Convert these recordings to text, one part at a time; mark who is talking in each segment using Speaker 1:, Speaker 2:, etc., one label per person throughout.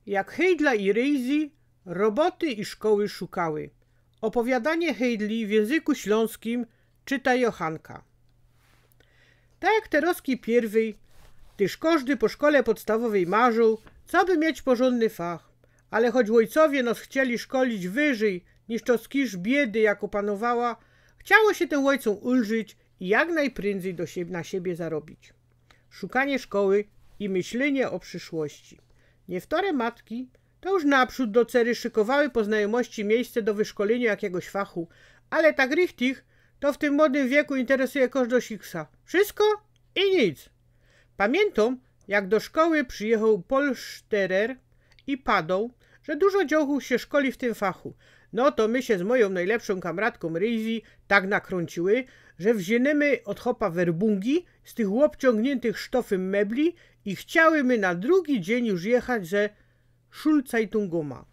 Speaker 1: Jak Hejdla i Rejzi roboty i szkoły szukały. Opowiadanie Hejdli w języku śląskim czyta Jochanka. Tak jak te roski pierwej, tyż każdy po szkole podstawowej marzył, co by mieć porządny fach. Ale choć ojcowie nos chcieli szkolić wyżej niż to skiż biedy, jak opanowała, chciało się tym ojcom ulżyć i jak najprędzej na siebie zarobić. Szukanie szkoły i myślenie o przyszłości. Niektore matki to już naprzód do cery szykowały po znajomości miejsce do wyszkolenia jakiegoś fachu, ale tak richtig to w tym młodym wieku interesuje każdą siksa. Wszystko i nic. Pamiętam, jak do szkoły przyjechał polszterer i padał, że dużo dziołchów się szkoli w tym fachu. No to my się z moją najlepszą kamratką Rejzi tak nakręciły, że wzięliśmy od chopa werbungi z tych łopciągniętych sztofem mebli i chciałymy na drugi dzień już jechać ze Schulzeitungoma.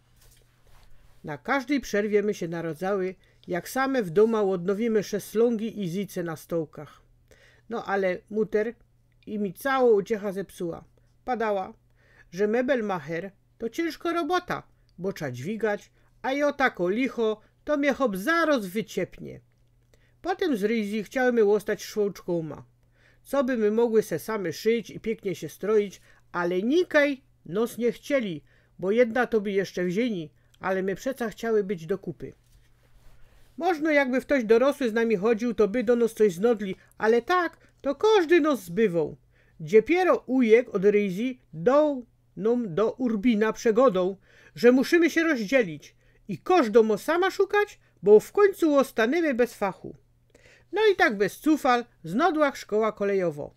Speaker 1: Na każdej przerwie my się narodzały, jak same w domu odnowimy szeslągi i zice na stołkach. No ale muter i mi całą uciecha zepsuła. Padała, że mebelmacher to ciężko robota, bo trzeba dźwigać, a i o tako licho to mnie hop zaraz wyciepnie. Potem z Ryzi chciałymy łostać szwołczkoma. Co by my mogły se same szyć i pięknie się stroić, ale nikaj nos nie chcieli, bo jedna to by jeszcze wzięli, ale my przeca chciały być do kupy. Można jakby ktoś dorosły z nami chodził, to by do nas coś znodli, ale tak, to każdy nos zbywał. Dziepiero ujek od Ryzi dał nam do Urbina przegodą, że musimy się rozdzielić i każdą mo sama szukać, bo w końcu ostanymy bez fachu. No i tak bez cufal znodła szkoła kolejowo.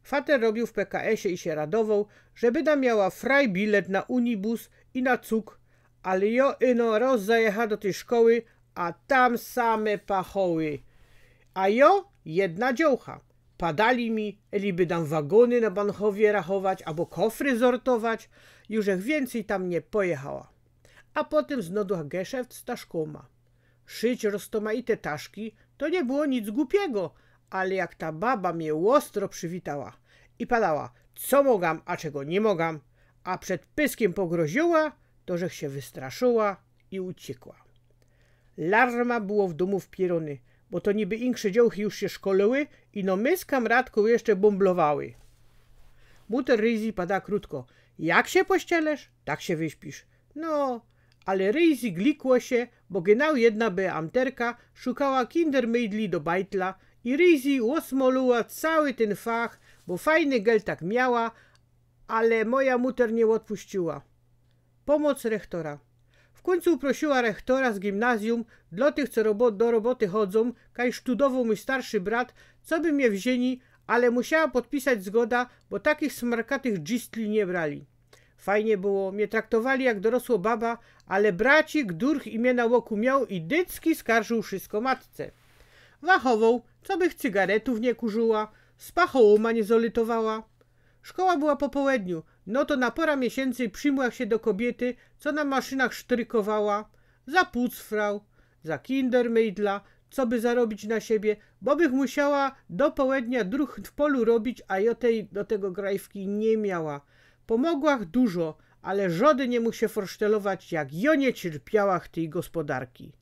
Speaker 1: Fater robił w PKS-ie i się radował, że byda miała fraj bilet na unibus i na cuk, ale jo ino roz zajecha do tej szkoły, a tam same pachoły. A jo jedna dziołcha. Padali mi, eliby dam wagony na Banchowie rachować, albo kofry zortować, już jak więcej tam nie pojechała. A potem znodła geszeft z taszkoma. Szyć roztomaite taszki to nie było nic głupiego, ale jak ta baba mnie ostro przywitała i padała, co mogam, a czego nie mogam, a przed pyskiem pogroziła, to żech się wystraszyła i uciekła. Larma było w domu w pierony, bo to niby insze dziołchy już się szkoliły i no my z kamratką jeszcze bomblowały. Muter Ryzi pada krótko. Jak się pościelesz, tak się wyśpisz. No, ale Ryzi glikło się, bo genau jedna beamterka szukała kindermeidli do bajtla i Ryzi osmoluła cały ten fach, bo fajny gel tak miała, ale moja muter nie odpuściła. Pomoc rektora. W końcu uprosiła rektora z gimnazjum dla tych, co do roboty chodzą, kaj sztudował mój starszy brat, co by mnie wzięli, ale musiała podpisać zgoda, bo takich smarkatych dżistli nie brali. Fajnie było, mnie traktowali jak dorosło baba, ale bracik durch imię na łoku miał i dycki skarżył wszystko matce. Wachował, co bych cygaretów nie kurzyła, z pachołoma nie zolytowała. Szkoła była po południu, no to na pora miesięcy przyjmła się do kobiety, co na maszynach sztrykowała, za pucfrau, za kindermeidla, co by zarobić na siebie, bo bych musiała do południa druh w polu robić, a ja tej do tego grajwki nie miała. Pomogłach dużo, ale żody nie mógł się forsztelować, jak jo nie cierpiałach tej gospodarki.